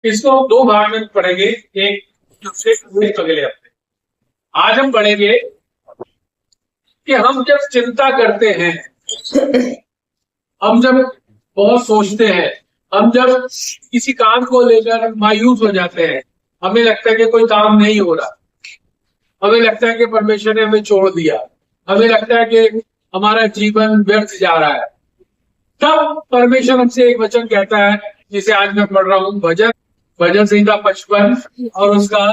इसको दो भाग में पढ़ेंगे, एक दूसरे एक अगले हफ्ते। आज हम पढ़ेंगे कि हम जब चिंता करते हैं, हम जब बहुत सोचते हैं, हम जब किसी काम को लेकर मायूस हो जाते हैं, हमें लगता है कि कोई काम नहीं हो रहा, हमें लगता है कि परमेश्वर ने हमें छोड़ दिया, हमें लगता है कि हमारा जीवन व्यर्थ जा रहा है, तब परमेश्वर हमसे एक वचन कहता है, जिसे आज मैं पढ़ रहा हूँ, भजन भजन संहिता 55 और उसका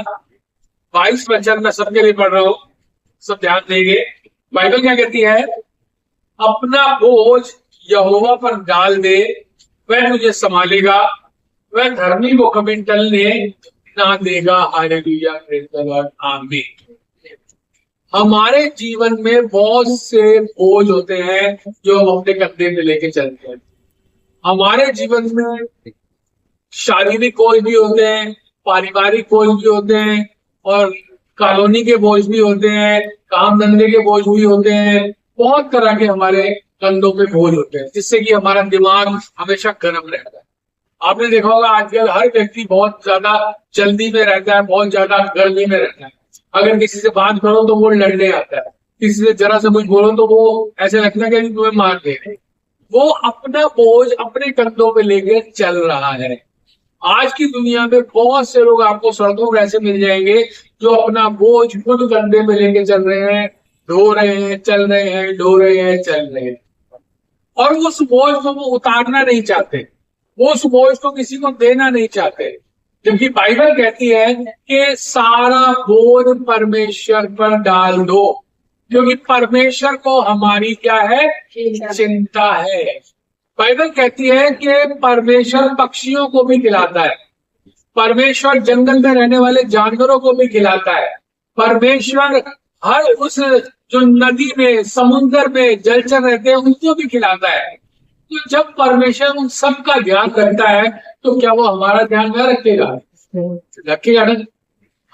22 वचन मैं सबके लिए पढ़ रहा हूँ। सब ध्यान देंगे। बाइबल क्या कहती है? अपना बोझ यहोवा पर डाल दे, वह तुझे संभालेगा, वह धर्मी को कभी टलने ना देगा। हालेलुया, प्रेज़ द लॉर्ड, आमीन। हमारे जीवन में बहुत से बोझ होते हैं जो हम अपने कंधे पे लेके चलते हैं। हमारे जीवन में शारीरिक बोझ भी होते हैं, पारिवारिक बोझ भी होते हैं, और कॉलोनी के बोझ भी होते हैं, काम धंधे के बोझ भी होते हैं। बहुत तरह के हमारे कंधों पे बोझ होते हैं, जिससे कि हमारा दिमाग हमेशा गर्म रहता है। आपने देखा होगा आजकल हर व्यक्ति बहुत ज्यादा जल्दी में रहता है, बहुत ज्यादा गर्मी में रहता है। अगर किसी से बात करो तो वो लड़ने आता है, किसी से जरा सा कुछ बोलो तो वो ऐसे लगता है कि तुम्हें मार दे। वो अपना बोझ अपने कंधों पे लेके चल रहा है। आज की दुनिया में बहुत से लोग आपको सड़कों पर ऐसे मिल जाएंगे जो अपना बोझ खुद कंधे पे लेके चल रहे हैं, ढो रहे हैं, चल रहे हैं, ढो रहे हैं, चल रहे हैं, और उस बोझ को वो उतारना नहीं चाहते, वो उस बोझ को किसी को देना नहीं चाहते। जबकि बाइबल कहती है कि सारा बोझ परमेश्वर पर डाल दो, क्योंकि परमेश्वर को हमारी क्या है? चिंता है। बाइबल कहती है कि परमेश्वर पक्षियों को भी खिलाता है, परमेश्वर जंगल में रहने वाले जानवरों को भी खिलाता है, परमेश्वर हर उस जो नदी में, समुद्र में जलचर रहते हैं उनको भी खिलाता है। तो जब परमेश्वर उन सब का ध्यान रखता है तो क्या वो हमारा ध्यान न रखेगा? रखेगा ना।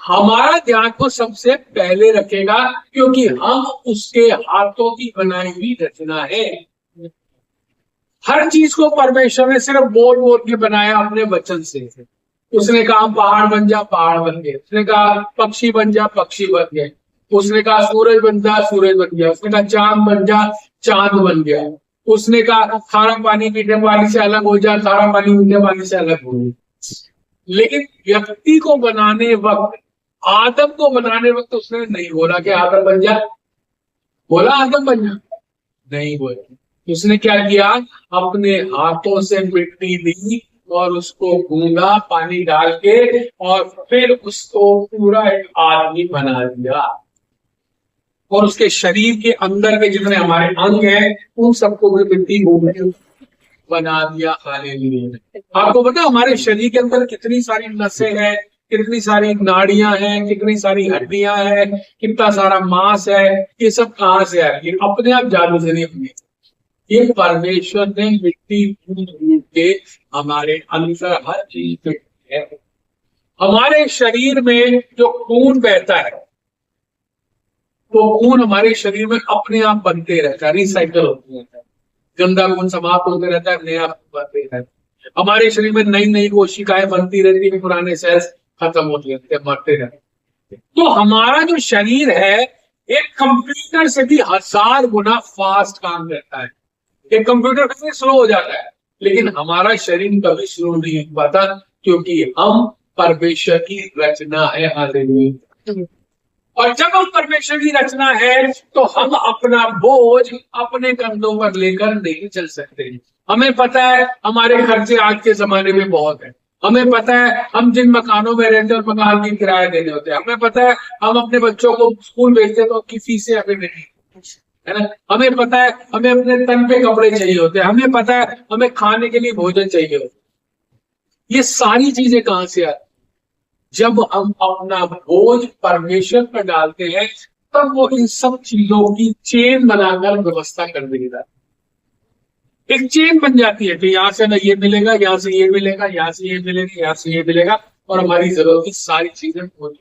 हमारा ध्यान को सबसे पहले रखेगा, क्योंकि हम उसके हाथों की बनाई हुई रचना है। हर चीज को परमेश्वर ने सिर्फ बोल बोल के बनाया अपने वचन से। उसने कहा पहाड़ बन जा, पहाड़ बन गए। उसने कहा पक्षी बन जा, पक्षी बन गए। उसने कहा सूरज बन जा, सूरज बन गया। उसने कहा चांद बन जा, चांद बन गया। उसने कहा खारा पानी मीठे पानी से अलग हो जा, खारा पानी मीठे पानी से अलग हो गया। लेकिन व्यक्ति को बनाने वक्त, आदम को बनाने वक्त उसने नहीं बोला कि आदम बन जा। बोला आदम बन जा? नहीं बोला। उसने क्या किया? अपने हाथों से मिट्टी ली और उसको गूंगा पानी डाल के, और फिर उसको पूरा एक आदमी बना दिया। और उसके शरीर के अंदर के जितने हमारे अंग हैं उन सबको भी मिट्टी गूंद के बना दिया। हालेलुया। आपको पता हमारे शरीर के अंदर कितनी सारी नसें हैं, कितनी सारी नाड़ियां हैं, कितनी सारी हड्डियां हैं, कितना सारा मांस है। ये सब कहाँ से है? ये अपने आप जादू से नहीं हुई, ये परमेश्वर ने मिट्टी गूंद गूंद के हमारे अंदर हर चीज पे है। हमारे शरीर में जो खून बहता है, वो खून हमारे शरीर में अपने आप बनते रहता है, रिसाइकल होते रहता है। गंदा खून समाप्त होते रहता है, नया खून बनते रहता है। हमारे शरीर में नई नई कोशिकाएं बनती रहती है, पुराने सेल्स खत्म होते रहते हैं, मरते रहते हैं। तो हमारा जो शरीर है एक कंप्यूटर से भी 1000 गुना फास्ट काम करता है। एक कंप्यूटर कभी स्लो हो जाता है, लेकिन हमारा शरीर कभी स्लो नहीं हो पाता, क्योंकि हम परमेश्वर की रचना है। हालेलुया। और जब हम परमेश्वर की रचना है तो हम अपना बोझ अपने कंधों पर लेकर नहीं चल सकते। हमें पता है हमारे खर्चे आज के जमाने में बहुत है। हमें पता है हम जिन मकानों में रहते हैं और मकान की किराया देने होते हैं। हमें पता है हम अपने बच्चों को स्कूल भेजते हैं तो उनकी फीसें हमें नहीं, है ना। हमें पता है हमें अपने तन पे कपड़े चाहिए होते हैं। हमें पता है हमें खाने के लिए भोजन चाहिए होता है। ये सारी चीजें कहां से आती? जब हम अपना बोझ परमेश्वर पर डालते हैं, तब वो इन सब चीजों की चेन बनाकर व्यवस्था कर देगा। एक चेन बन जाती है कि यहाँ से ना ये मिलेगा, यहाँ से ये मिलेगा, यहाँ से ये मिलेगा, यहाँ से ये मिलेगा, और हमारी जरूरत की सारी चीजें पूरी।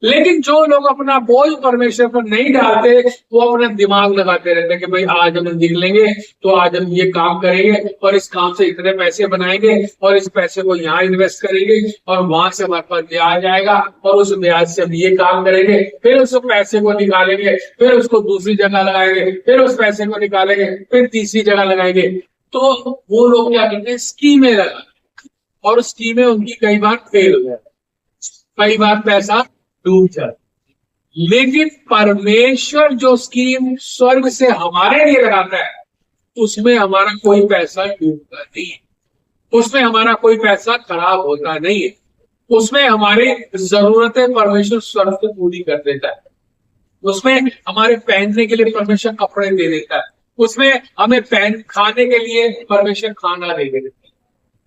लेकिन जो लोग अपना बोझ परमेश्वर पर नहीं डालते, वो अपना दिमाग लगाते रहते हैं कि भाई आज हम निकलेंगे तो आज हम ये काम करेंगे और इस काम से इतने पैसे बनाएंगे और इस पैसे को यहाँ इन्वेस्ट करेंगे और वहां से हमारे पास ब्याज आएगा और उस ब्याज से हम ये काम करेंगे, फिर उस पैसे को निकालेंगे, फिर उसको दूसरी जगह लगाएंगे, फिर उस पैसे को निकालेंगे, फिर तीसरी जगह लगाएंगे। तो वो लोग क्या करते हैं, स्कीमें लगा, और स्कीमें उनकी कई बार फेल हो जाती, कई बार पैसा डूब जाता। लेकिन परमेश्वर जो स्कीम स्वर्ग से हमारे लिए लगाता है, उसमें हमारा कोई पैसा डूबता नहीं है, उसमें हमारा कोई पैसा खराब होता नहीं है, उसमें हमारी जरूरतें परमेश्वर स्वर्ग से पूरी कर देता है, उसमें हमारे पहनने के लिए परमेश्वर कपड़े दे देता है, उसमें हमें खाने के लिए परमेश्वर खाना दे देता है,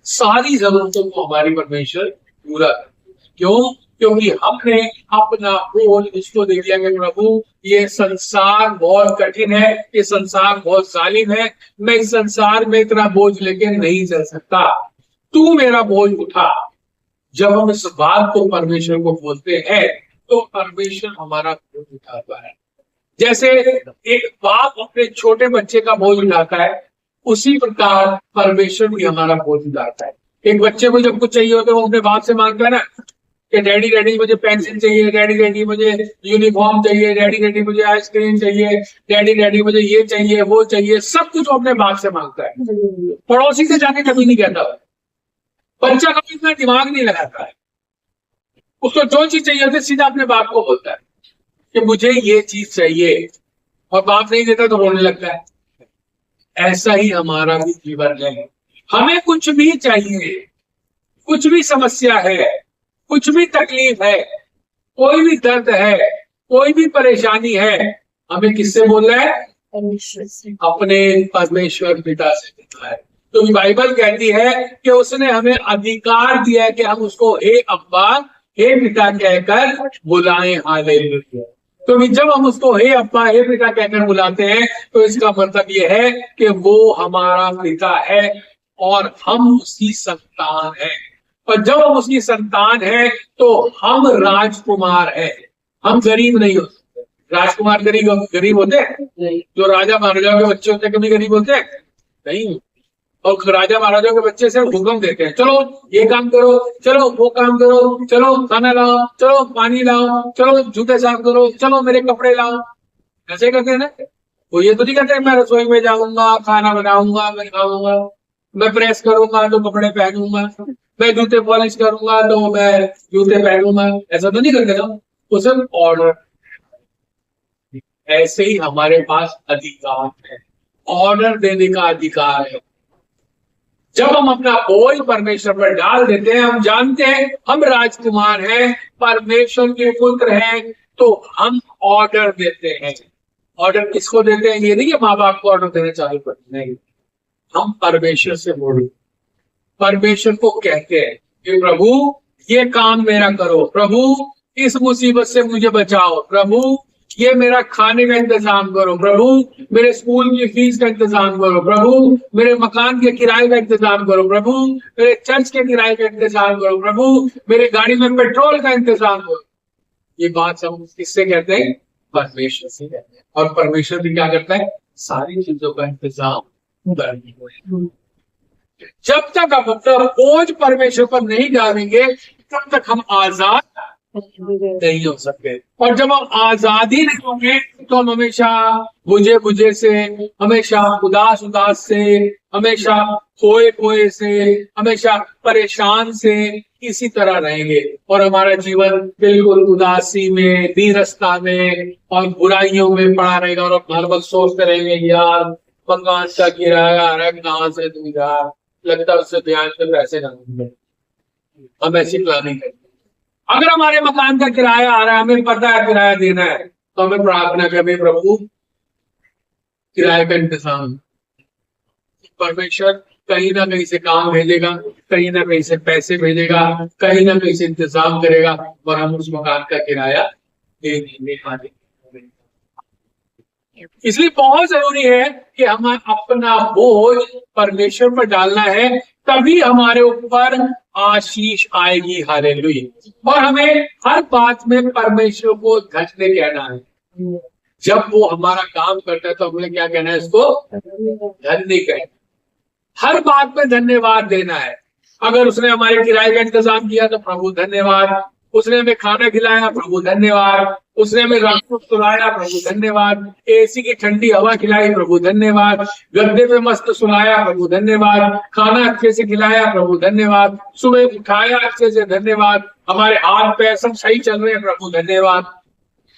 सारी जरूरतों को हमारी परमेश्वर पूरा करता है। क्यों? क्योंकि हमने अपना बोझ इसको दे दिया कि प्रभु ये संसार बहुत कठिन है, ये संसार बहुत जालिम है, मैं इस संसार में इतना बोझ लेके नहीं चल सकता, तू मेरा बोझ उठा। जब हम इस बात को परमेश्वर को बोलते हैं तो परमेश्वर हमारा बोझ उठाता है। जैसे एक बाप अपने छोटे बच्चे का बोझ उठाता है, उसी प्रकार परमेश्वर भी हमारा बोझ उठाता है। एक बच्चे को जब कुछ चाहिए होता है वो अपने बाप से मांगता है ना कि डैडी डैडी मुझे पेंसिल चाहिए, डैडी डैडी मुझे यूनिफॉर्म चाहिए, डैडी डैडी मुझे आइसक्रीम चाहिए, डैडी डैडी मुझे ये चाहिए वो चाहिए, सब कुछ वो अपने बाप से मांगता है। पड़ोसी से जाके कभी नहीं कहता। बच्चा कभी इतना दिमाग नहीं लगाता है, उसको जो चीज चाहिए होती है सीधा अपने बाप को बोलता है कि मुझे ये चीज चाहिए, और बाप नहीं देता तो रोने लगता है। ऐसा ही हमारा भी जीवन है, हमें कुछ भी चाहिए, कुछ भी समस्या है, कुछ भी तकलीफ है, कोई भी दर्द है, कोई भी परेशानी है, हमें किससे बोलना है? अपने परमेश्वर पिता से बोलना है। तो बाइबल कहती है कि उसने हमें अधिकार दिया है कि हम उसको हे अब्बा हे पिता कहकर बुलाएं। हालेलुया। तो जब हम उसको हे अब्बा हे पिता कहकर बुलाते हैं तो इसका मतलब ये है कि वो हमारा पिता है और हम उसकी संतान है, और जब हम उसकी संतान है तो हम राजकुमार हैं, हम गरीब नहीं हो सकते। राजकुमार गरीब होते हैं? जो राजा महाराजाओं के बच्चे होते हैं कभी गरीब होते हैं? नहीं। और राजा महाराजाओं के बच्चे सिर्फ हुक्म देते हैं, चलो ये काम करो, चलो वो काम करो, चलो खाना लाओ, चलो पानी लाओ, चलो जूते साफ करो, चलो मेरे कपड़े लाओ। ऐसे करते हैं ना। वो ये तो नहीं कहते मैं रसोई में जाऊंगा, खाना बनाऊंगा, मैं खाऊंगा, मैं प्रेस करूंगा तो कपड़े पहनूंगा, मैं जूते पॉलिश करूंगा तो मैं जूते पहनूंगा। ऐसा तो नहीं करते ना, वो सिर्फ ऑर्डर। ऐसे ही हमारे पास अधिकार है, ऑर्डर देने का अधिकार है। जब हम अपना बोझ परमेश्वर पर डाल देते हैं, हम जानते हैं हम राजकुमार हैं, परमेश्वर के पुत्र हैं, तो हम ऑर्डर देते हैं। ऑर्डर किसको देते हैं? ये नहीं कि माँ बाप को ऑर्डर देना चालू करते, नहीं, हम परमेश्वर से बोल, परमेश्वर को कहते हैं कि प्रभु ये काम मेरा करो, प्रभु इस मुसीबत से मुझे बचाओ, प्रभु ये मेरा खाने का इंतजाम करो, प्रभु मेरे स्कूल की फीस का इंतजाम करो, प्रभु मेरे मकान के किराए का इंतजाम करो, प्रभु मेरे चर्च के किराए का इंतजाम करो, प्रभु मेरे गाड़ी में पेट्रोल का इंतजाम करो। ये बात हम किससे कहते हैं? परमेश्वर से कहते हैं। और परमेश्वर भी क्या करता है? सारी चीजों का इंतजाम। जब तक हम अपना बोझ परमेश्वर पर नहीं डालेंगे तब तक हम आजाद नहीं हो सकते। और जब हम आजादी नहीं होंगे तो हम हमेशा बुझे से, हमेशा उदास से, हमेशा खोए से, हमेशा परेशान से इसी तरह रहेंगे और हमारा जीवन बिल्कुल उदासी में, नीरसता में और बुराइयों में पड़ा रहेगा। और हम हर वक्त सोचते रहेंगे यार मकान का किराया आ रहा है, कहाँ से दूंगा, लगता है उससे ब्याज पे पैसे ना दूंगे। हम ऐसी प्लानिंग करते। अगर हमारे मकान का किराया आ रहा है, हमें पता है किराया देना है, तो हमें प्रार्थना करें प्रभु किराए का इंतजाम। परमेश्वर कहीं ना कहीं से काम भेजेगा, कहीं ना कहीं से पैसे भेजेगा, कहीं ना कहीं से इंतजाम करेगा और हम उस मकान का किराया दे देंगे। इसलिए बहुत जरूरी है कि हम अपना बोझ परमेश्वर पर डालना है, तभी हमारे ऊपर आशीष आएगी। हालेलुया। और हमें हर बात में परमेश्वर को धन्य कहना है। जब वो हमारा काम करता है तो हमें क्या कहना है? इसको धन्य कहना। हर बात में धन्यवाद देना है। अगर उसने हमारे किराए का इंतजाम किया तो प्रभु धन्यवाद। उसने हमें खाना खिलाया, प्रभु धन्यवाद। उसने हमें रात को सुलाया, प्रभु धन्यवाद। एसी की ठंडी हवा खिलाई, प्रभु धन्यवाद। गद्दे पे मस्त सुलाया, प्रभु धन्यवाद। खाना अच्छे से खिलाया, प्रभु धन्यवाद। सुबह उठाया अच्छे से, धन्यवाद। हमारे हाथ पैर सब सही चल रहे हैं, प्रभु धन्यवाद।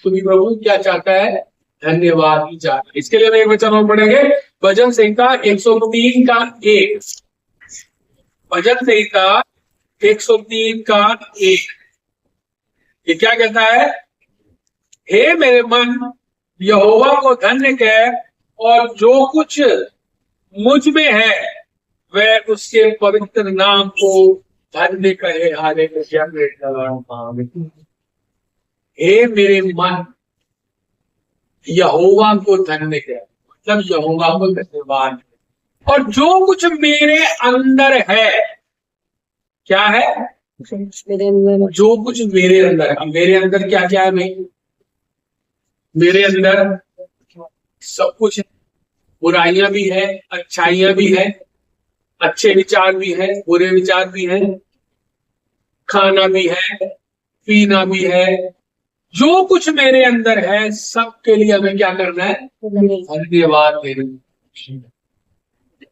तुम्हें प्रभु क्या चाहता है? धन्यवाद ही चाहता है। इसके लिए हम एक वचन और पढ़ेंगे, भजन संहिता 103 का 1। भजन संहिता 103 का 1। ये क्या कहता है? हे मेरे मन, यहोवा को धन्य कह, और जो कुछ मुझ में है वह उसके पवित्र नाम को धन्य कहे। हालेलुया। हे मेरे मन, यहोवा को धन्य कह, मतलब यहोवा को धन्यवाद। और जो कुछ मेरे अंदर है, क्या है? जो कुछ मेरे अंदर है। मेरे अंदर क्या क्या है भाई? मेरे अंदर सब कुछ है। बुराइयां भी है, अच्छाइयां भी है, अच्छे विचार भी है, बुरे विचार भी है, खाना भी है, पीना भी है। जो कुछ मेरे अंदर है सबके लिए हमें क्या करना है? धन्यवाद देना।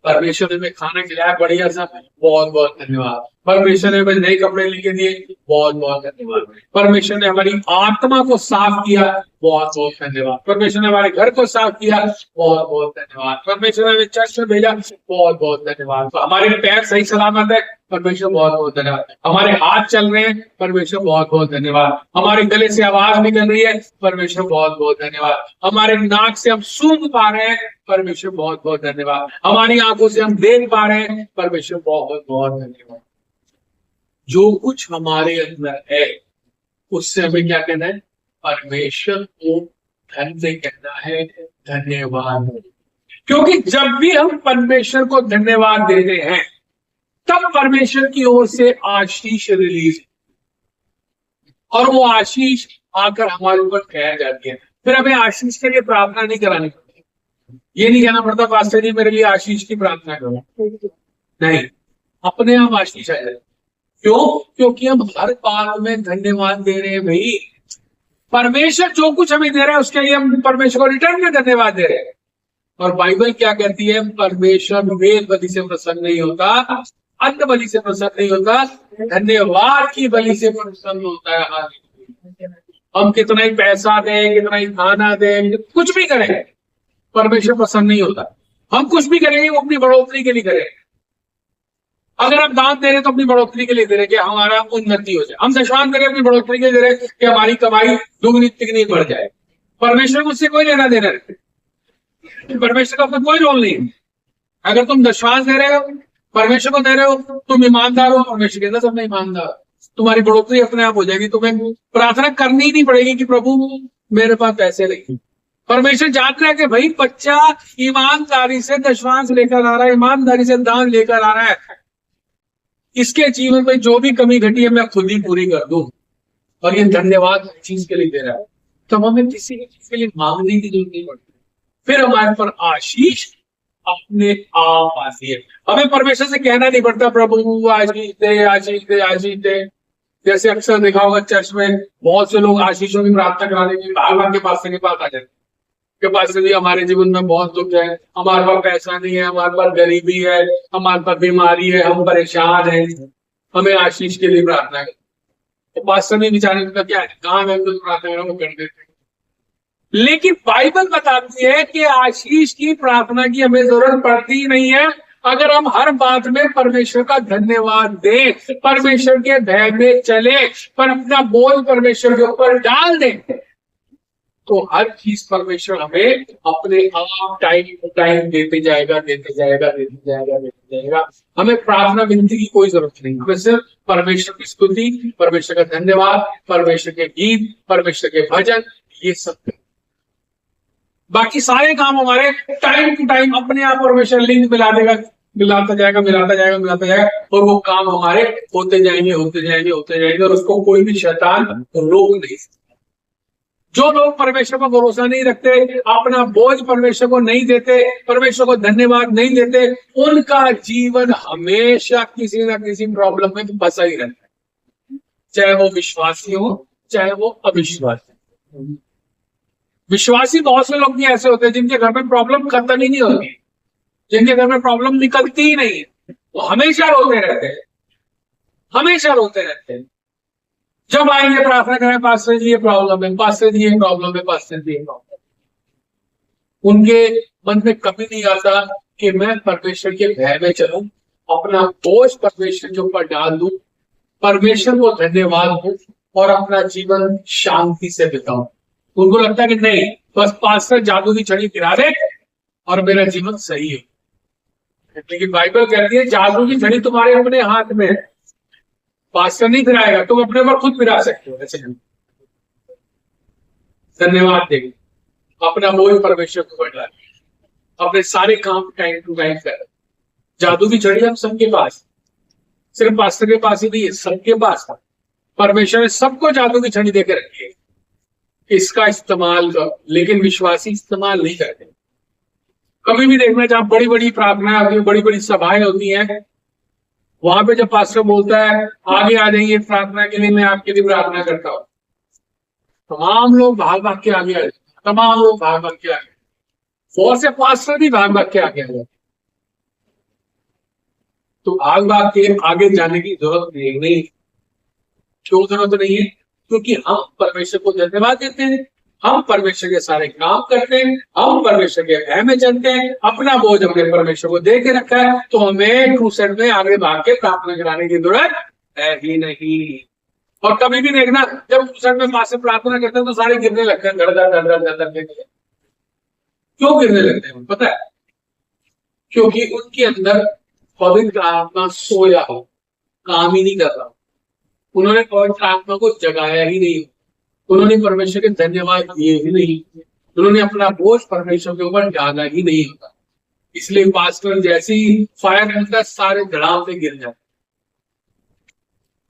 परमेश्वर ने हमें खाना खिलाया बढ़िया सा, बहुत बहुत धन्यवाद। परमेश्वर ने हमें नए कपड़े लेके दिए, बहुत बहुत धन्यवाद। परमेश्वर ने हमारी आत्मा को साफ किया, बहुत बहुत धन्यवाद। परमेश्वर ने हमारे घर को साफ किया, बहुत बहुत धन्यवाद। परमेश्वर ने हमें चर्च में भेजा, बहुत बहुत धन्यवाद। तो हमारे पैर सही सलामत है, परमेश्वर बहुत बहुत धन्यवाद। हमारे हाथ चल रहे हैं, परमेश्वर बहुत बहुत धन्यवाद। हमारे गले से आवाज निकल रही है, परमेश्वर बहुत बहुत धन्यवाद। हमारे नाक से हम सूंघ पा रहे हैं, परमेश्वर बहुत बहुत धन्यवाद। हमारी आंखों से हम देख पा रहे हैं, परमेश्वर बहुत बहुत धन्यवाद। जो कुछ हमारे अंदर है उससे हमें क्या कहना है? परमेश्वर को धन्य कहना है, धन्यवाद। क्योंकि जब भी हम परमेश्वर को धन्यवाद देते हैं तब परमेश्वर की ओर से आशीष रिलीज, और वो आशीष आकर हमारे ऊपर ठहर जाती है। फिर हमें आशीष के लिए प्रार्थना नहीं करानी पड़ती। ये नहीं कहना पड़ता पास्टर जी मेरे लिए आशीष की प्रार्थना करो, नहीं, अपने आप आशीष आ जाए। क्यों? क्योंकि हम हर बात में धन्यवाद दे रहे हैं भाई। परमेश्वर जो कुछ हमें दे रहा है उसके लिए हम परमेश्वर को रिटर्न में धन्यवाद दे रहे हैं। और बाइबल क्या कहती है? परमेश्वर वेद बलि से प्रसन्न नहीं होता, अन्न बलि से प्रसन्न नहीं होता, धन्यवाद की बलि से प्रसन्न होता है। हम कितना ही पैसा दें, कितना ही खाना दें, कुछ भी करें, परमेश्वर प्रसन्न नहीं होता। हम कुछ भी करेंगे वो अपनी बढ़ोतरी के लिए करेंगे। अगर हम दान दे रहे तो अपनी बढ़ोतरी के लिए दे रहे कि हमारा उन्नति हो जाए। हम दशवान करें अपनी बढ़ोतरी के लिए दे रहे कि हमारी कमाई दुगनी तिगनी बढ़ जाए। परमेश्वर को उससे कोई लेना देना नहीं। परमेश्वर का कोई रोल नहीं। अगर तुम दशवान दे रहे हो, परमेश्वर को दे रहे हो, तुम ईमानदार हो, परमेश्वर कहता सब में ईमानदार, तुम्हारी बढ़ोतरी अपने आप हो जाएगी। तुम्हें प्रार्थना करनी ही नहीं पड़ेगी कि प्रभु मेरे पास पैसे नहीं। परमेश्वर जान रहा है कि भाई बच्चा ईमानदारी से दशवांश लेकर आ रहा है, ईमानदारी से दान लेकर आ रहा है, इसके जीवन में जो भी कमी घटी है मैं खुद ही पूरी कर दूं। और ये धन्यवाद चीज के लिए दे रहा है, तो हमें किसी चीज के लिए मांगने की जरूरत नहीं पड़ती। फिर हमारे पर आशीष अपने आप आती है। हमें परमेश्वर से कहना नहीं पड़ता प्रभु आशीष दे, आशीष दे, आशीष दे। जैसे अक्सर देखा होगा चर्च में बहुत से लोग आशीषों की प्रार्थना कराने के लिए भगवान के पास आ जाते के पास भी हमारे जीवन में बहुत दुख है, हमारे पास पैसा नहीं है, हमारे पास गरीबी है, हमारे पास बीमारी है, हम परेशान हैं, हमें आशीष के लिए प्रार्थना करें। तो पास्टर ने विचारने का क्या है, कहाँ मैं प्रार्थना करूँ, वो कर देते। लेकिन बाइबल बताती है कि आशीष की प्रार्थना की हमें जरूरत पड़ती ही नहीं है अगर हम हर बात में परमेश्वर का धन्यवाद दें, परमेश्वर के भय में चले, पर अपना बोझ परमेश्वर के ऊपर डाल दें, तो हर चीज परमेश्वर हमें अपने आप टाइम देते जाएगा, देते जाएगा, देते जाएगा, देते जाएगा। हमें प्रार्थना विनती की कोई जरूरत नहीं, हमें सिर्फ परमेश्वर की स्तुति, परमेश्वर का धन्यवाद, परमेश्वर के गीत, परमेश्वर के भजन, ये सब बाकी सारे काम हमारे टाइम टू टाइम अपने आप परमेश्वर लिंक मिला देगा, मिलाता जाएगा, मिलाता जाएगा, मिलाता जाएगा, और वो काम हमारे होते जाएंगे, होते जाएंगे, होते जाएंगे, और उसको कोई भी शैतान रोक नहीं सकता। जो लोग परमेश्वर पर भरोसा नहीं रखते, अपना बोझ परमेश्वर को नहीं देते, परमेश्वर को धन्यवाद नहीं देते, उनका जीवन हमेशा किसी ना किसी प्रॉब्लम में फंसा ही रहता है, चाहे वो विश्वासी हो, चाहे वो अविश्वासी। विश्वासी बहुत से लोग भी ऐसे होते हैं जिनके घर में प्रॉब्लम खत्म ही नहीं होती, जिनके घर में प्रॉब्लम निकलती ही नहीं है, वो हमेशा रोते रहते हैं, हमेशा रोते रहते हैं। जब आएंगे प्रार्थना करें, पास्टर जी ये प्रॉब्लम है, पास्टर जी ये प्रॉब्लम है, पास्टर जी ये प्रॉब्लम है। उनके मन में कभी नहीं आता कि मैं परमेश्वर के भय में चलूं, अपना बोझ परमेश्वर के ऊपर डाल दूं, परमेश्वर को धन्यवाद दूं और अपना जीवन शांति से बिताऊं। उनको लगता है कि नहीं, बस पास्टर जादू की छड़ी गिरा दे और मेरा जीवन सही है। लेकिन बाइबल कहती है जादू की छड़ी तुम्हारे अपने हाथ में है, पास्टर नहीं फिराएगा, तुम अपने पर खुद फिरा सकते हो। ऐसे धन्यवाद देंगे, अपना बोझ परमेश्वर को बढ़ा, अपने सारे काम टाइम टू टाइम कर। जादू की छड़ी हम सबके पास, सिर्फ पास्टर के पास ही नहीं है, सबके पास परमेश्वर ने सबको जादू की छड़ी देकर रखी है, इसका इस्तेमाल करो। लेकिन विश्वासी इस्तेमाल नहीं करते। कभी भी देखना, जहां बड़ी बड़ी प्रार्थनाएं होती है, बड़ी बड़ी सभाएं होती हैं, वहां पे जब पास्टर बोलता है आगे आ जाइए प्रार्थना के लिए, मैं आपके लिए प्रार्थना करता हूं, तमाम लोग भाग भाग के आगे आ जाते, तमाम लोग भाग भाग के आगे, बहुत से पास्टर भी भाग भाग के आगे आ जाते। तो भाग भाग के आगे जाने की जरूरत नहीं। क्यों जरूरत नहीं है? क्योंकि हम परमेश्वर को धन्यवाद देते हैं, हम परमेश्वर के सारे काम करते हैं, हम परमेश्वर के भय में चलते हैं, अपना बोझ हमने परमेश्वर को दे के रखा है, तो हमें क्रूसेड में आगे भाग के प्रार्थना कराने की जरूरत है ही नहीं। और कभी भी देखना, जब क्रूसेड में पास से प्रार्थना करते हैं तो सारे गिरने लगते हैं, धड़ धड़ धड़ धड़ धड़। क्यों गिरने लगते हैं पता है? क्योंकि उनके अंदर पवित्र आत्मा सोया हो, काम ही नहीं कर रहा, उन्होंने पवित्र आत्मा को जगाया ही नहीं, उन्होंने परमेश्वर के धन्यवाद दिए ही नहीं, उन्होंने अपना बोझ परमेश्वर के ऊपर डाला ही नहीं होता। इसलिए पास्टर जैसे ही फायर होता है, सारे धड़ाम से गिर जाते।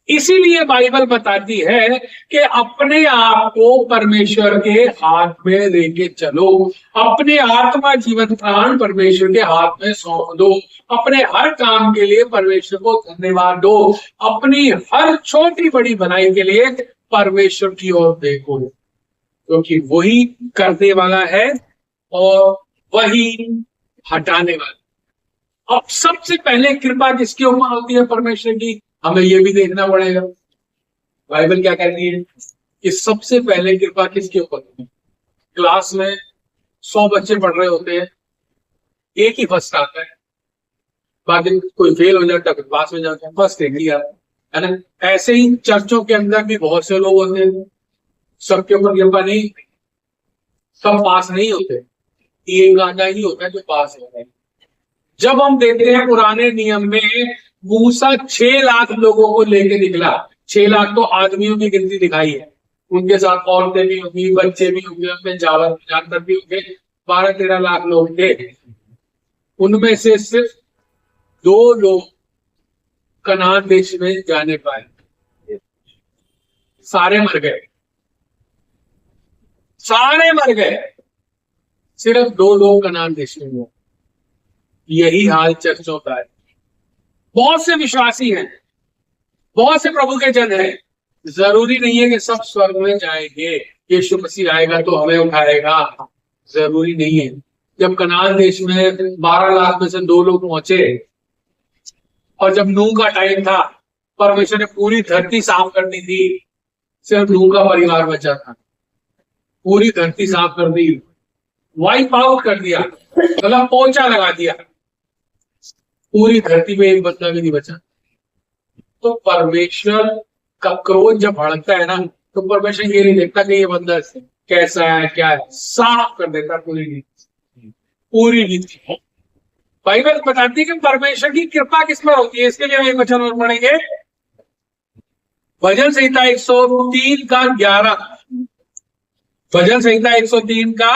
इसीलिए बाइबल बताती है कि अपने आप को परमेश्वर के हाथ में लेके चलो, अपने आत्मा जीवन प्राण परमेश्वर के हाथ में सौंप दो, अपने हर काम के लिए परमेश्वर को धन्यवाद दो, अपनी हर छोटी बड़ी भलाई के लिए परमेश्वर की ओर देखो, क्योंकि वही करने वाला है और वही हटाने वाला। अब सबसे पहले कृपा किसके ऊपर होती है? परमेश्वर की। हमें यह भी देखना पड़ेगा बाइबल क्या कहती है कि सबसे पहले कृपा किसके ऊपर होती है। क्लास में 100 बच्चे पढ़ रहे होते हैं, एक ही फर्स्ट आता है, बाकी कोई फेल हो जाता है, पास में जाता है, फर्स्ट एक ही आता है ना। ऐसे ही चर्चों के अंदर भी बहुत से लोग होते हैं, सबके ऊपर कृपा नहीं, सब पास नहीं होते, एक गाना ही होता है जो पास होता है। जब हम देखते हैं पुराने नियम में मूसा 6 लाख लोगों को लेके निकला, 6 लाख तो आदमियों की गिनती दिखाई है, उनके साथ औरतें भी होंगी, बच्चे भी होंगे, उनमें जानवर भी होंगे, 12-13 लाख लोग थे। उनमें से सिर्फ 2 लोग कनान देश में जाने पाए, सारे मर गए, सारे मर गए, सिर्फ 2 लोग कनान देश में हुए। यही हाल चर्चों का है। बहुत से विश्वासी हैं, बहुत से प्रभु के जन हैं, जरूरी नहीं है कि सब स्वर्ग में जाएंगे, यीशु मसीह आएगा तो हमें उठाएगा, जरूरी नहीं है। जब कनान देश में 12 लाख में से 2 लोग पहुंचे, और जब नूह का टाइम था, परमेश्वर ने पूरी धरती साफ कर दी थी, सिर्फ नूह का परिवार बचा था, पूरी धरती साफ कर दी, वाइप आउट कर दिया, मतलब पोंछा लगा दिया, पूरी धरती में एक बंदा भी नहीं बचा। तो परमेश्वर का क्रोध जब भड़कता है ना, तो परमेश्वर ये नहीं देखता कि ये बंदा कैसा है क्या है, साफ कर देता पूरी रीति। बाइबल बताती है कि परमेश्वर की कृपा किस पर होती है। इसके लिए हम एक वचन और पढ़ेंगे, भजन संहिता 103 का 11, भजन संहिता 103 का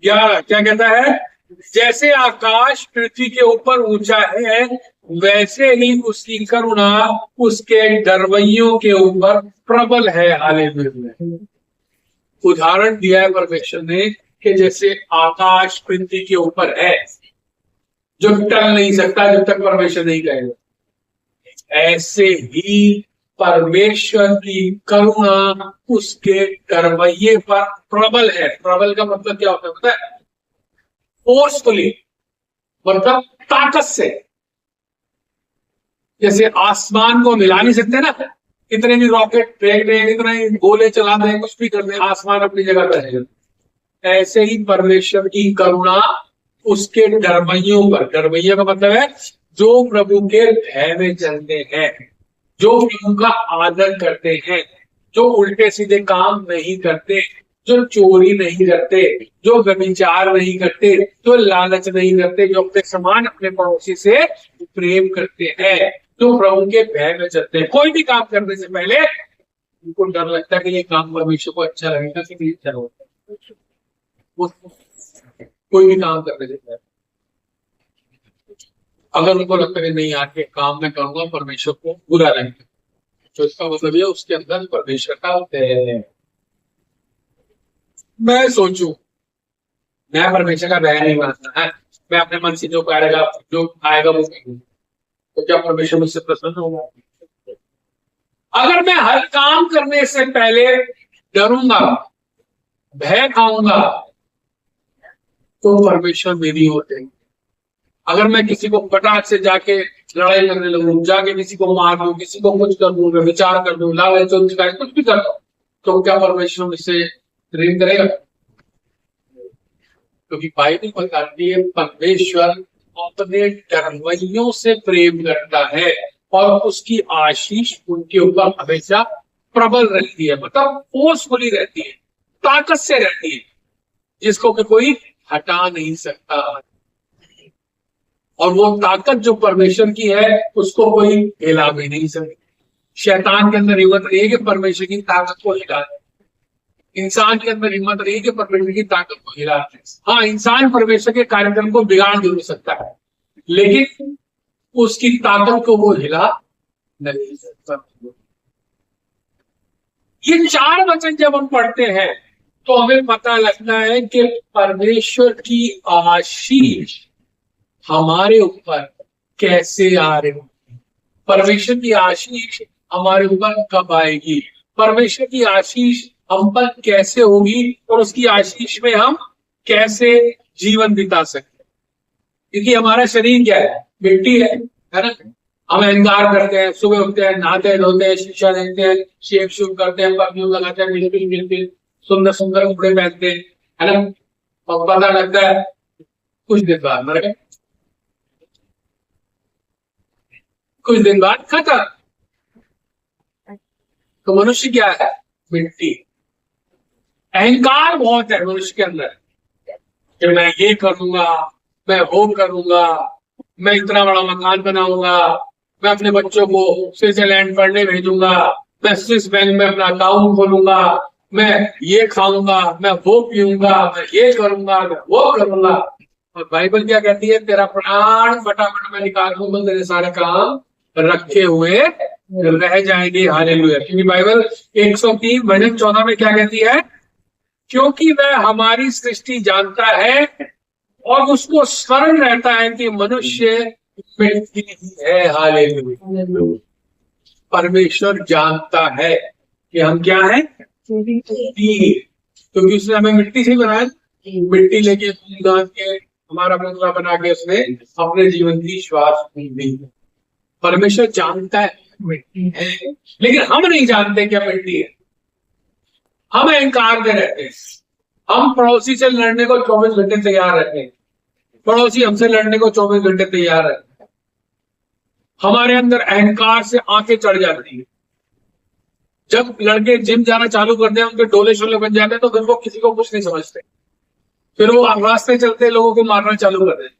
11 क्या कहता है? जैसे आकाश पृथ्वी के ऊपर ऊंचा है, वैसे ही उसकी करुणा उसके डरवैयों के ऊपर प्रबल है। हालेलुया। उदाहरण दिया है परमेश्वर ने कि जैसे आकाश पृथ्वी के ऊपर है, जो टल नहीं सकता जब तक परमेश्वर नहीं कहेगा, ऐसे ही परमेश्वर की करुणा उसके डरवैये पर प्रबल है। प्रबल का मतलब क्या होता है पता है? फोर्सफुली, मतलब ताकत से। जैसे आसमान को मिला नहीं सकते ना, कितने भी रॉकेट फेंक दें, कितने ही गोले चला दें, कुछ भी कर दें, आसमान अपनी जगह पर रहेगा। ऐसे ही परमेश्वर की करुणा उसके डरवैयों पर, डरवैया का मतलब है जो प्रभु के भय में चलते हैं, जो प्रभु का आदर करते हैं, जो उल्टे सीधे काम नहीं करते, जो चोरी नहीं करते, जो व्यभिचार नहीं करते, जो लालच नहीं करते, जो अपने समान अपने पड़ोसी से प्रेम करते हैं, जो प्रभु के भय में चलते हैं। कोई भी काम करने से पहले उनको डर लगता है कि ये काम परमेश्वर को अच्छा लगेगा कि नहीं अच्छा होगा। कोई भी काम करने से पहले अगर उनको लगता है कि नहीं यार के काम मैं करूंगा परमेश्वर को बुरा लगेगा, तो इसका मतलब ये उसके अंदर परमेश्वर का है। मैं सोचूं मैं परमेश्वर का भय नहीं मानता है, मैं अपने मन से जो करेगा जो आएगा वो करूंगा, तो क्या परमेश्वर मुझसे प्रसन्न होगा? अगर मैं हर काम करने से पहले डरूंगा, भय खाऊंगा, तो परमेश्वर मेरी होते। अगर मैं किसी को पटाख से जाके लड़ाई करने लगूं, जाके किसी को मार दूं, किसी को कुछ कर दूं, विचार कर दूं, लालच कुछ भी कर दूं, तो क्या परमेश्वर मुझसे प्रेम करेगा? क्योंकि बाइबल बताती है परमेश्वर अपने डरवैयों से प्रेम करता है और उसकी आशीष उनके ऊपर हमेशा प्रबल रहती है, मतलब फोर्सफुली रहती है, ताकत से रहती है, जिसको कि कोई हटा नहीं सकता। और वो ताकत जो परमेश्वर की है उसको कोई हिला भी नहीं सकता। शैतान के अंदर हिम्मत रही है कि परमेश्वर की ताकत को हिला दे, इंसान के अंदर हिम्मत रही है कि परमेश्वर की ताकत को हिला दे। हाँ, इंसान परमेश्वर के कार्यक्रम को बिगाड़ जरूर सकता है, लेकिन उसकी ताकत को वो हिला नहीं सकता। ये 4 वचन जब हम पढ़ते हैं तो हमें पता लगता है कि परमेश्वर की आशीष हमारे ऊपर कैसे आ रही है, परमेश्वर की आशीष हमारे ऊपर कब आएगी, परमेश्वर की आशीष हम पर कैसे होगी और उसकी आशीष में हम कैसे जीवन बिता सकते हैं। क्योंकि हमारा शरीर क्या है? मिट्टी है ना। हम अहंकार करते हैं, सुबह उठते हैं, नहाते धोते हैं, शिक्षा देते हैं, शेव शुभ करते हैं, परफ्यूम लगाते हैं, मिलते सुंदर सुंदर कपड़े पहनते हैं, है ना। और पता लगता है कुछ दिन बाद मर गए, कुछ दिन बाद खत्म। तो मनुष्य क्या है? मिट्टी। अहंकार बहुत है मनुष्य के अंदर कि मैं ये करूंगा, मैं वो करूंगा, मैं इतना बड़ा मकान बनाऊंगा, मैं अपने बच्चों को स्विट्जरलैंड पढ़ने भेजूंगा, मैं स्विस बैंक में अपना अकाउंट खोलूंगा, मैं ये खाऊंगा, मैं वो पीऊंगा, मैं ये करूंगा, मैं वो करूंगा। और बाइबल क्या कहती है? तेरा प्राण फटाफट में निकाल दूंगा, तेरे सारे काम रखे हुए रह जाएंगे। हालेलुया। क्योंकि बाइबल 103 भजन 14 में क्या कहती है? क्योंकि वह हमारी सृष्टि जानता है और उसको स्मरण रहता है कि मनुष्य मिट्टी ही है। हालेलुया। परमेश्वर जानता है कि हम क्या हैं? मिट्टी। क्योंकि उसने हमें मिट्टी से बनाया, मिट्टी लेके गांठ के हमारा पुतला बना के उसने अपने जीवन की श्वास दी। परमेश्वर जानता है मिट्टी है, लेकिन हम नहीं जानते क्या मिट्टी है। हम अहंकार में रहते हैं, हम पड़ोसी से लड़ने को 24 घंटे तैयार रहते हैं, पड़ोसी हमसे लड़ने को 24 घंटे तैयार रहते हैं। हमारे अंदर अहंकार से आंखें चढ़ जाती है। जब लड़के जिम जाना चालू करते हैं, उनके डोले शोले बन जाते हैं, तो फिर वो किसी को कुछ नहीं समझते, फिर वो रास्ते चलते लोगों को मारना चालू कर देते,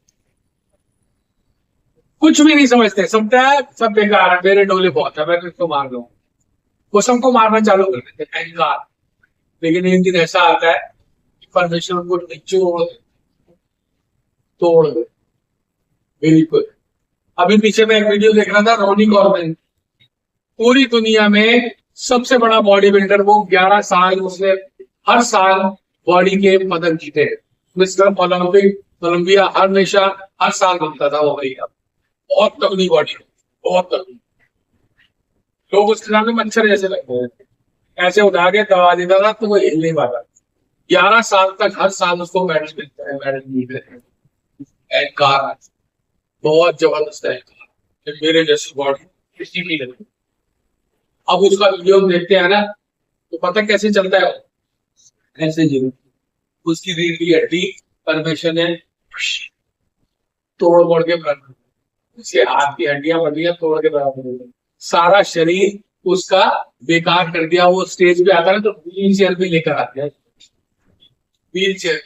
कुछ भी नहीं समझते, समझता है सब बेकार है, मेरे डोले बहुत है, मैं किसको मार दूं, वो सबको मारना चालू कर देते, अहंकार। लेकिन एक दिन ऐसा आता है परमेश्वर को निचोड़ तोड़ दे। बिल्कुल। अभी पीछे मैं एक वीडियो देख रहा था, रोनी कॉर्बन, पूरी दुनिया में सबसे बड़ा बॉडी बिल्डर, वो 11 साल उसने हर साल बॉडी के पदक जीते, मिस्टर ओलंपिक, ओलंपिया, हमेशा हर साल बनता था वो भैया। बहुत तगड़ी बॉडी, बहुत तगड़ी। लोग उसके सामने मच्छर जैसे लगते हैं, ऐसे उठा के दबा देता था तो वो हिल नहीं पाता। 11 साल तक हर साल उसको मेडल मिलते हैं, मेडल मिलते हैं। एंकार बहुत जबरदस्त है, मेरे जैसी बॉडी किसी भी नहीं। अब उसका वीडियो देखते हैं ना तो पता कैसे चलता है, ऐसे जीरो उसकी रीढ़ की हड्डी परमेश्वर ने तोड़ मोड़ के बना, उसके हाथ की हड्डियां बढ़िया तोड़ के बना, सारा शरीर उसका बेकार कर दिया। वो स्टेज पे आता है तो व्हील चेयर पे लेकर आते हैं, व्हील चेयर।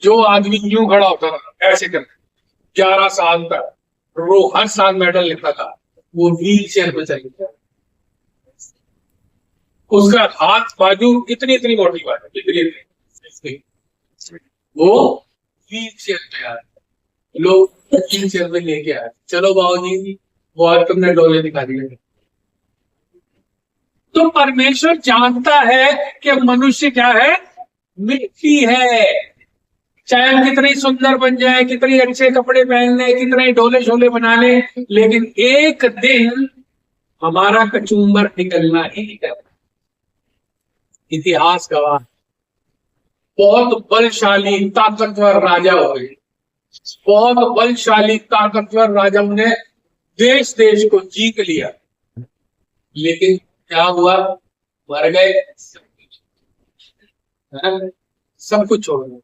जो आदमी यूं खड़ा होता था ऐसे कर 11 साल तक, वो हर साल मेडल लेता था, वो व्हील चेयर पे चले गया। उसका हाथ बाजू इतनी इतनी मोटी बात है, इतनी इतनी, वो व्हील चेयर पे आए, लोग व्हील चेयर पे लेके आए, चलो बाबूजी वो आज तुमने डोले दिखा दिए। तो परमेश्वर जानता है कि मनुष्य क्या है, मिट्टी है। चाहे हम कितने सुंदर बन जाए, कितने अच्छे कपड़े पहन ले, कितने डोले शोले बना ले, लेकिन एक दिन हमारा कचूम्बर निकलना ही निकलना। इतिहास गवाह, बहुत बलशाली ताकतवर राजा हुए, बहुत बलशाली ताकतवर राजाओं ने देश देश को जीत लिया, लेकिन क्या हुआ, मर गए, सब कुछ छोड़ दिया।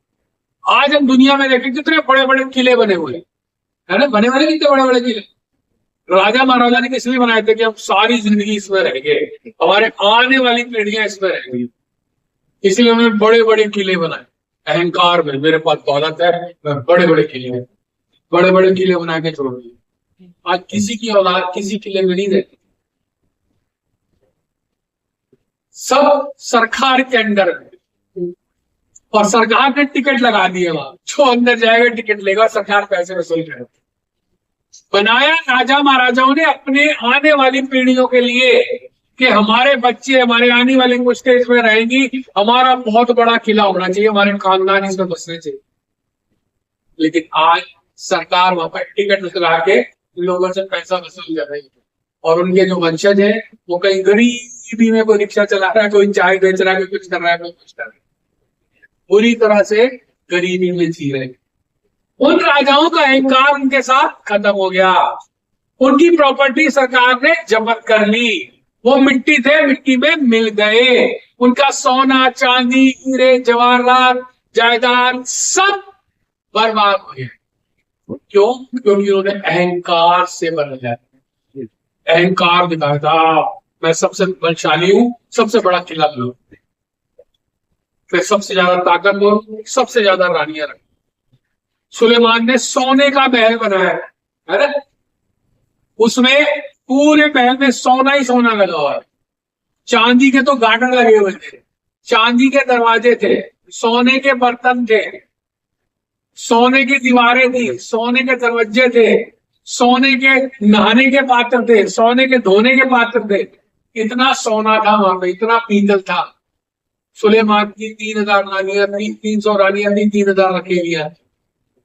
आज हम दुनिया में देखें कितने बड़े बड़े किले बने हुए है ना, बने बने कितने बड़े बड़े किले राजा महाराजा ने किस लिए बनाए थे कि हम सारी जिंदगी इसमें रहेंगे, हमारे आने वाली पीढ़ियां इसमें रहेंगी, इसलिए हमने बड़े बड़े किले बनाए। अहंकार में मेरे पास दौलत है, मैं बड़े बड़े किले बना के छोड़ दिए। आज किसी की औलाद किसी किले में नहीं रहती, सब सरकार के अंडर है, और सरकार ने टिकट लगा दिए, वहां जो अंदर जाएगा टिकट लेगा, सरकार पैसे वसूल करेगी। बनाया राजा महाराजाओं ने अपने आने वाली पीढ़ियों के लिए कि हमारे बच्चे, हमारे आने वाली मुश्तें इसमें रहेंगी, हमारा बहुत बड़ा किला होना चाहिए, हमारे खानदान इसमें बसने चाहिए। लेकिन आज सरकार वहां पर टिकट लगा के लोगों से पैसा वसूल कर रही है, और उनके जो वंशज है वो कहीं गरीबी में, कोई रिक्शा चला रहा है, कोई चाय बेच रहा है, कोई कुछ कर रहा है, कोई कुछ कर रहा है, बुरी तरह से गरीबी में जी रहे। उन राजाओं का अहंकार उनके साथ खत्म हो गया, उनकी प्रॉपर्टी सरकार ने जब्त कर ली, वो मिट्टी थे, मिट्टी में मिल गए, उनका सोना चांदी हीरे जवाहरात जायदाद सब बर्बाद हो गए। क्यों? क्योंकि उन्होंने अहंकार से बदला, अहंकार दिखाया था मैं सबसे बलशाली हूं, सबसे बड़ा किला लूं, फिर सबसे ज्यादा ताकतवर, सबसे ज्यादा रानियां रखी। सुलेमान ने सोने का महल बनाया है ना, उसमें पूरे महल में सोना ही सोना लगा हुआ है, चांदी के तो गार्डन लगे हुए थे, चांदी के दरवाजे थे, सोने के बर्तन थे, सोने की दीवारें थी, सोने के दरवाजे थे, सोने के नहाने के पात्र थे, सोने के धोने के पात्र थे, इतना सोना था वहां पे, इतना पीतल था। सुलेमान की 3000 रानियां थी, 300 रानियां थी, 3000 रखेलियां,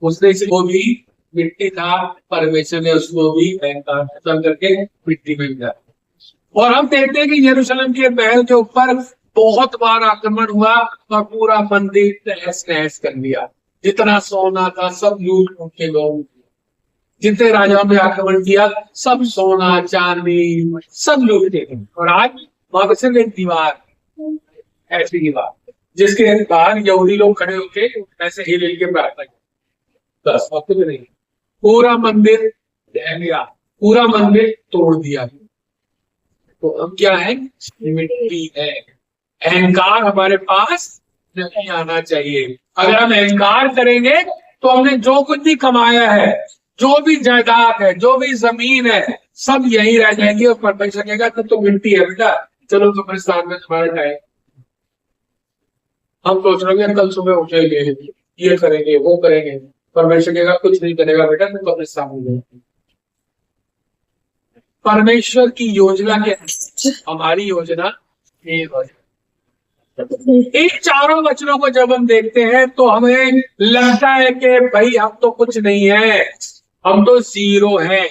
उसने से वो भी मिट्टी था, परमेश्वर ने उसको भी अहंकार खत्म करके मिट्टी में मिला। और हम देखते हैं कि यरूशलेम के महल के ऊपर बहुत बार आक्रमण हुआ और पूरा मंदिर तहस नहस कर दिया, जितना सोना था सब लूट लूट के लोग, जितने राजाओं ने आक्रमण किया सब सोना चांदी सब लूट के। और आज वहां पर सिर्फ एक दीवार, ऐसी दीवार जिसके बाहर यहूदी लोग खड़े होके ऐसे हिल हिल के प्रार्थना करते, बस वक्त भी नहीं। पूरा मंदिर ढह गया, पूरा मंदिर तोड़ दिया। तो हम क्या है, मिट्टी है। अहंकार हमारे पास नहीं आना चाहिए। अगर हम अहंकार करेंगे तो हमने जो कुछ भी कमाया है, जो भी जायदाद है, जो भी जमीन है, सब यही रह जाएंगे। और परमेश्वर कहेगा तो मिट्टी है बेटा, चलो कब्रिस्तान में तुम्हारा टाइम। हम सोच रहे हैं कल सुबह उठेंगे, ये करेंगे, वो करेंगे। परमेश्वर कहेगा कुछ नहीं करेगा बेटा, तुम कब्रिस्तान में जाओ। परमेश्वर की योजना क्या है? हमारी योजना ये है। इन चारों वचनों को जब हम देखते हैं तो हमें लगता है कि भाई हम तो कुछ नहीं है, हम तो जीरो है।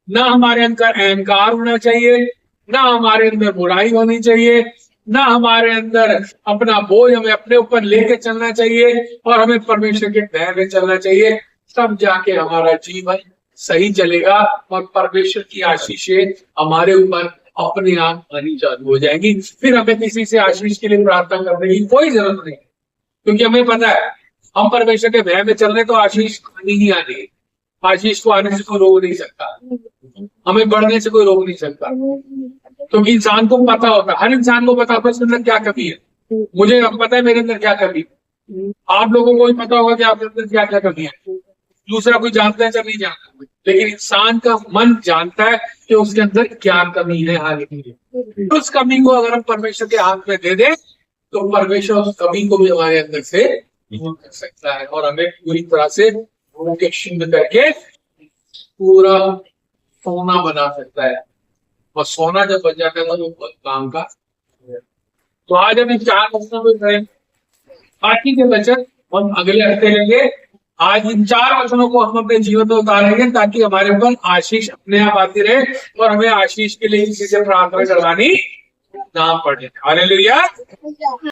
ना हमारे अंदर अहंकार होना चाहिए, ना हमारे अंदर बुराई होनी चाहिए, ना हमारे अंदर अपना बोझ हमें अपने ऊपर लेके चलना चाहिए, और हमें परमेश्वर के भय में चलना चाहिए। तब जाके हमारा जीवन सही चलेगा और परमेश्वर की आशीषें हमारे ऊपर अपने आप आनी चालू हो जाएंगी। फिर हमें किसी से आशीष के लिए प्रार्थना करने की कोई जरूरत नहीं, क्योंकि हमें पता है हम परमेश्वर के भय में चल रहे तो आशीष आनी ही आनी है। आशीष को आने से कोई रोक नहीं सकता, हमें बढ़ने से कोई रोक नहीं सकता, क्योंकि इंसान को पता होता है, हर इंसान को पता होता है उसके अंदर क्या कमी है। मुझे पता है मेरे अंदर क्या कमी है, आप लोगों को भी पता होगा कि आपके अंदर क्या क्या कमी है। दूसरा कोई जानता है या नहीं जानता, लेकिन इंसान का मन जानता है कि उसके अंदर क्या कमी है। हाल ही उस कमी को अगर हम परमेश्वर के हाथ में दे दें तो परमेश्वर उस कमी को भी हमारे अंदर से दूर कर सकता है और हमें पूरी तरह से के शुद्ध करके पूरा सोना बना सकता है। और सोना जब बन जाता है तो बहुत काम का। तो आज हम 4 वचनों में करें, बाकी के वचन हम अगले हफ्ते लेंगे। आज इन 4 वचनों को हम अपने जीवन में उतारेंगे ताकि हमारे ऊपर आशीष अपने आप आती रहे और हमें आशीष के लिए किसी से प्रार्थना करवानी ना पड़े। हालेलुया।